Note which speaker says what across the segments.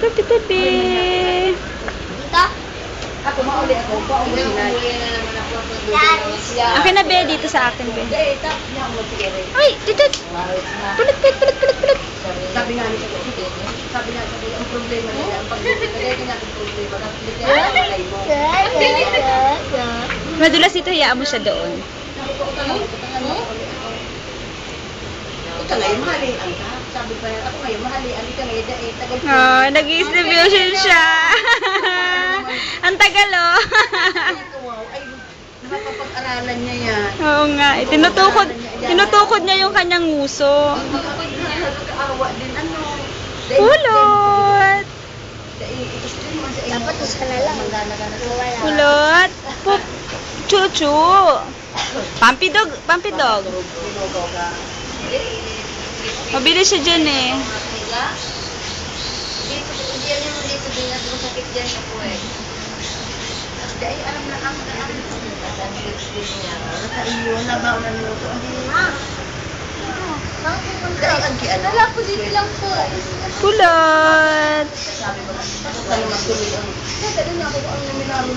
Speaker 1: Pupi.
Speaker 2: Ako mauli ako, pauli na.
Speaker 1: Akin na, be. Dito sa akin, be. Ay, dito. Pulit.
Speaker 2: Sabi nga niya, ang problema niya, pag nagay ka natin problema,
Speaker 1: Madulas ito, hayaan mo siya doon.
Speaker 2: ika ngayon, mahali ang ka. Sabi pa yan, ako ngayon, mahali ang ika ngayon, tagal ko.
Speaker 1: Oh, nag-distribution siya. Ang tagal, oh.
Speaker 2: Wow, ay, napapag-aralan niya yan.
Speaker 1: Oo nga. Tinutukod niya yung kanyang nguso.
Speaker 2: Nakakaawa din, ano.
Speaker 1: Kulot.
Speaker 2: Dapat isa na lang.
Speaker 1: Kulot. Pup. Chuchu. Pampidog. Mabilis siya dyan eh.
Speaker 2: Dito din na sakit dyan sa puwet. Dahil alam na ang nakaiyon na ba na niluto. Dahil ang kiano. Wala po dito lang po.
Speaker 1: Kulot.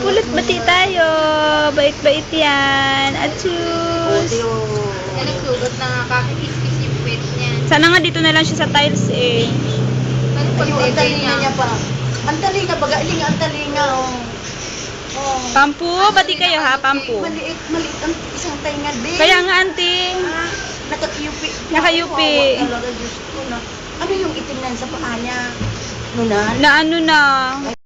Speaker 1: Kulot, bati tayo. Bait-bait yan. Atsus.
Speaker 2: Yan nagsugot na kakikis-kis yung pet niya.
Speaker 1: Sana nga dito na lang siya sa tiles eh.
Speaker 2: Ang talinga niya pa. Ang talinga, bagaling ang talinga. Oh.
Speaker 1: Pampu, bati kayo ha, Pampu.
Speaker 2: Maliit ang isang tainga din.
Speaker 1: Kaya nga, auntie.
Speaker 2: Nakayupi.
Speaker 1: Nakayupi.
Speaker 2: Talaga, Diyos ko na. Ano yung itim nan sa paa niya? Nunan?
Speaker 1: Na ano na.